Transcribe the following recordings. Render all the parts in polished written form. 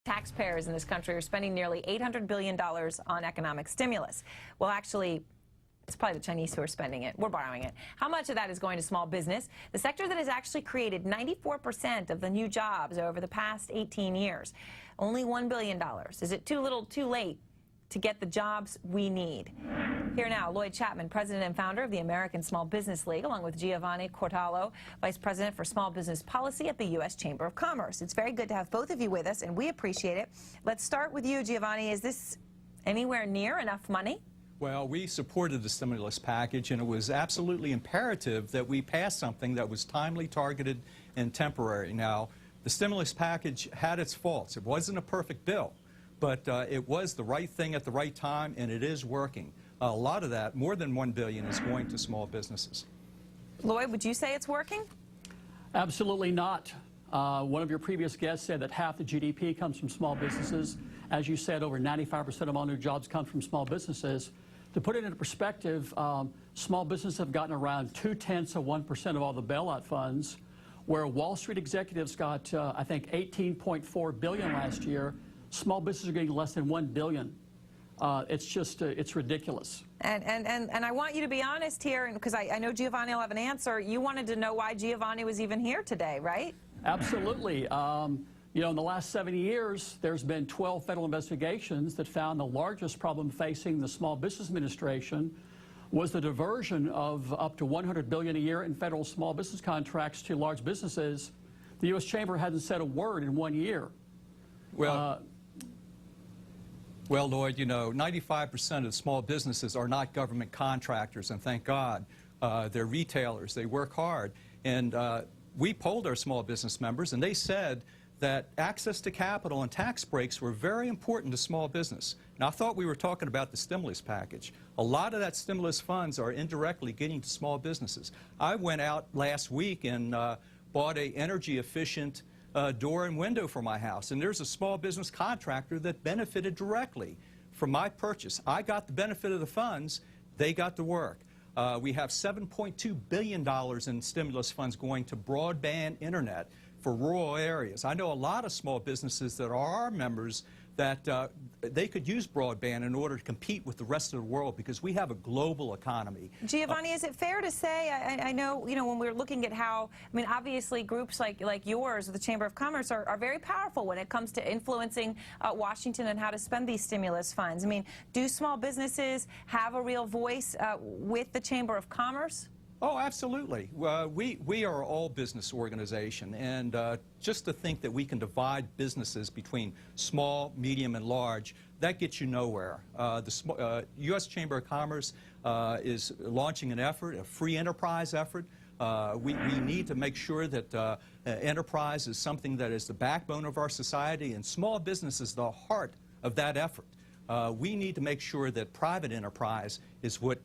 Taxpayers in this country are spending nearly $800 billion on economic stimulus. Well, actually, it's probably the Chinese who are spending it. We're borrowing it. How much of that is going to small business? The sector that has actually created 94% of the new jobs over the past 18 years. Only $1 billion. Is it too little, too late to get the jobs we need? Here now, Lloyd Chapman, president and founder of the American Small Business League, along with Giovanni Cortallo, vice president for small business policy at the U.S. Chamber of Commerce. It's very good to have both of you with us, and we appreciate it. Let's start with you, Giovanni. Is this anywhere near enough money? Well, we supported the stimulus package, and it was absolutely imperative that we pass something that was timely, targeted, and temporary. Now, the stimulus package had its faults. It wasn't a perfect bill, but it was the right thing at the right time, and it is working. A lot of that, more than $1 billion, is going to small businesses. Lloyd, would you say it's working? Absolutely not. One of your previous guests said that half the GDP comes from small businesses. As you said, over 95% of all new jobs come from small businesses. To put it into perspective, small businesses have gotten around 0.2% of all the bailout funds, where Wall Street executives got, I think, $18.4 billion last year. Small businesses are getting less than $1 billion. It's just, it's ridiculous. And I want you to be honest here, because I know Giovanni will have an answer. You wanted to know why Giovanni was even here today, right? Absolutely. You know, in the last 70 years, there's been 12 federal investigations that found the largest problem facing the Small Business Administration was the diversion of up to $100 billion a year in federal small business contracts to large businesses. The U.S. Chamber hasn't said a word in 1 year. Well, Lloyd, you know, 95% of small businesses are not government contractors, and thank God. They're retailers. They work hard. And we polled our small business members, and they said that access to capital and tax breaks were very important to small business. Now, I thought we were talking about the stimulus package. A lot of that stimulus funds are indirectly getting to small businesses. I went out last week and bought an energy-efficient door and window for my house, and there's a small business contractor that benefited directly from my purchase. I got the benefit of the funds. They got the work. We have $7.2 billion in stimulus funds going to broadband internet for rural areas. I know a lot of small businesses that are our members that they could use broadband in order to compete with the rest of the world because we have a global economy. Giovanni, is it fair to say, I know, you know, when we're looking at how, I mean, obviously groups like yours, the Chamber of Commerce, are very powerful when it comes to influencing Washington and how to spend these stimulus funds. I mean, do small businesses have a real voice with the Chamber of Commerce? Oh, absolutely. We are all business organization, and just to think that we can divide businesses between small, medium, and large, that gets you nowhere. The U.S. Chamber of Commerce is launching an effort, a free enterprise effort. We need to make sure that enterprise is something that is the backbone of our society, and small business is the heart of that effort. We need to make sure that private enterprise is what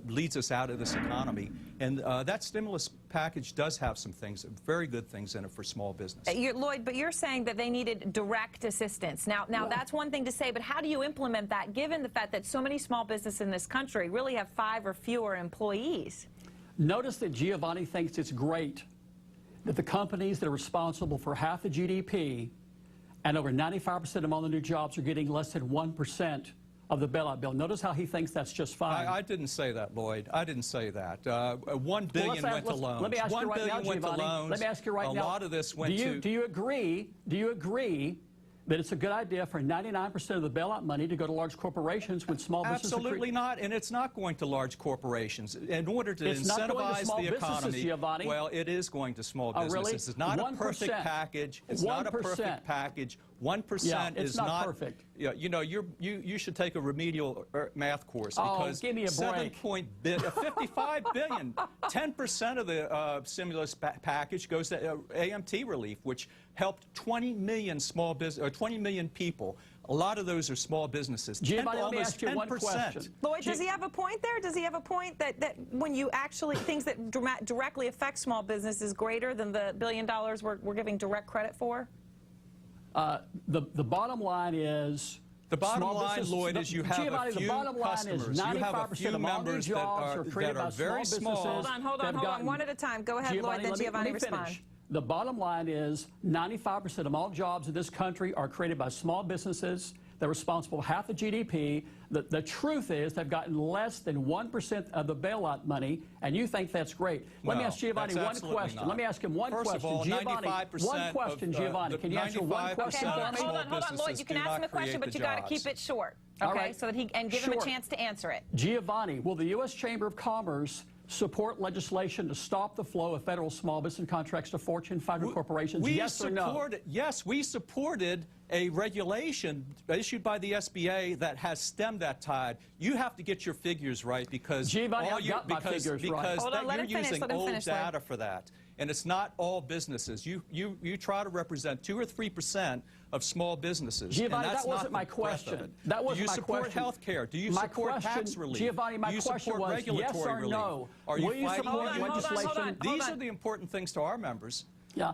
leads us out of this economy. And that stimulus package does have some things, very good things in it for small business. Lloyd, but you're saying that they needed direct assistance. Now that's one thing to say, but how do you implement that given the fact that so many small businesses in this country really have 5 or fewer employees? Notice that Giovanni thinks it's great that the companies that are responsible for half the GDP and over 95% of all the new jobs are getting less than 1% of the bailout bill. Notice how he thinks that's just fine. I didn't say that, Lloyd. I didn't say that. $1 billion went to loans. Let me ask you right now, Giovanni. Let me ask you right now. A lot of this went to... Do you agree that it's a good idea for 99% of the bailout money to go to large corporations when small businesses... Absolutely not, and it's not going to large corporations. In order to incentivize the economy, Giovanni. Well, it is going to small businesses. Really? It's not a perfect package. It's not a perfect package. 1% is not perfect. Yeah, you know, you should take a remedial math course because give me a break. 55 billion, 10% of the stimulus package goes to AMT relief, which helped 20 million small business, 20 million people. A lot of those are small businesses. Giovanni, let me ask you one question. Lloyd, does he have a point there? Does he have a point that when you actually, things that directly affect small business is greater than the $1 billion we're giving direct credit for? The bottom line is... The bottom line, Lloyd, is you have a few customers. You have a few members that are very small. Hold on. One at a time. Go ahead, Lloyd, then Giovanni respond. The bottom line is 95% of all jobs in this country are created by small businesses. They're responsible for half the GDP. The truth is they've gotten less than 1% of the bailout money, and you think that's great. Let me ask Giovanni one question. Not. Let me ask him one First question. Of all, Giovanni, one question, Giovanni. Can you answer one question for me? Hold on, Lloyd. You can ask him a question, but you got to keep it short, okay? Right. So that and give him a chance to answer it. Giovanni, will the U.S. Chamber of Commerce support legislation to stop the flow of federal small business contracts to Fortune 500 corporations? Yes or no? Yes, we supported a regulation issued by the SBA that has stemmed that tide. You have to get your figures right because Giovanni, I've got my figures right. Hold on, let him you're finish, using old data for that. And it's not all businesses. You try to represent 2 or 3% of small businesses. Giovanni, and that's that wasn't not my question. That wasn't my question. Do you support health care? Do you support tax relief? Giovanni, my question was yes or no. Are you fighting support legislation? These are the important things to our members. Yeah.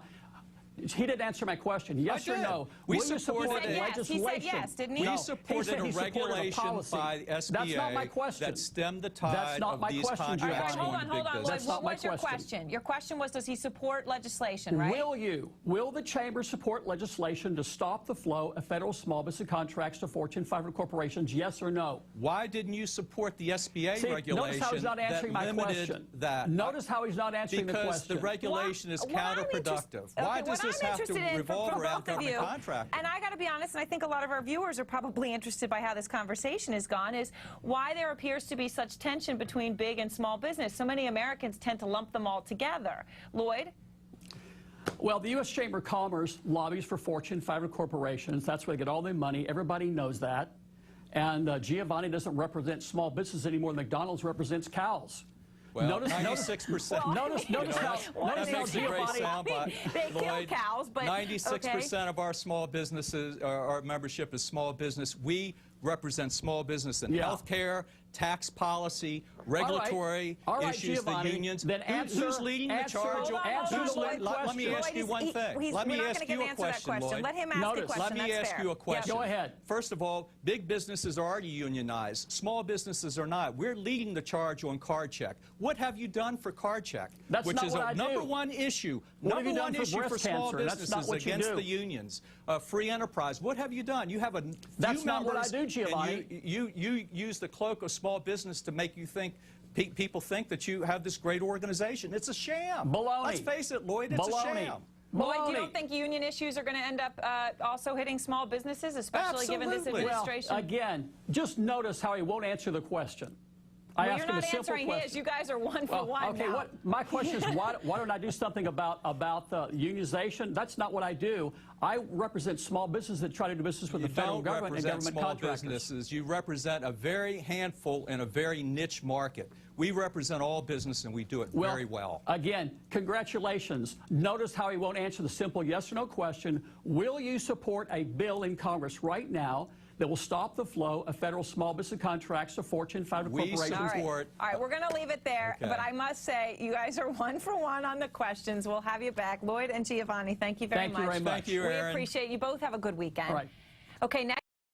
He didn't answer my question. Yes or no? We supported legislation. He said yes, didn't he? We supported a regulation by the SBA That's not my question. that stemmed the tide of these contracts hold on, Lloyd. What was your question? Your question was, does he support legislation, right? Will the Chamber support legislation to stop the flow of federal small business contracts to Fortune 500 corporations? Yes or no? Why didn't you support the SBA regulation notice how he's not answering my question. Notice how he's not answering the question. Because the regulation is counterproductive. Why does this have to revolve around government contracting? And I got to be honest, and I think a lot of our viewers are probably interested by how this conversation has gone, is why there appears to be such tension between big and small business. So many Americans tend to lump them all together. Lloyd? Well, the U.S. Chamber of Commerce lobbies for Fortune 500 corporations. That's where they get all their money. Everybody knows that. And Giovanni doesn't represent small business anymore than McDonald's represents cows. Well, 96%. Notice how Giovanni. They kill cows, but 96% of our small businesses, our membership is small business. We represent small business in healthcare, tax policy, regulatory issues, Giovanni, the unions. Then who's leading the charge? Let me ask you one thing. Let me ask you a question, Lloyd. Let him ask a question. Let me ask you a question. Go ahead. First of all, big businesses are already unionized. Small businesses are not. We're leading the charge on card check. What have you done for card check? That's which not is what a I number do. one issue. What have you done for for breast small cancer? That's not businesses what you against do. the unions. Free enterprise. What have you done? You have a few That's not members, what I do, Giovanni. and you use the cloak of small business to make you think people think that you have this great organization. It's a sham. Baloney. Let's face it, Lloyd, it's a sham. Lloyd, you don't think union issues are going to end up also hitting small businesses, especially given this administration? Well, again, just notice how he won't answer the question. I asked him a simple question. You're not answering his. You guys are one for one okay, now. My question is, why don't I do something about unionization? That's not what I do. I represent small businesses that try to do business with the federal government and government contractors. Businesses. You represent a very handful in a very niche market. We represent all business, and we do it very well. Again, congratulations. Notice how he won't answer the simple yes or no question. Will you support a bill in Congress right now that will stop the flow of federal small business contracts to Fortune 500 corporations? Support. All right, we're going to leave it there. Okay. But I must say, you guys are one for one on the questions. We'll have you back. Lloyd and Giovanni, thank you very much. Thank you very much. Thank you, Aaron. We appreciate you both. Have a good weekend. All right. Okay, next.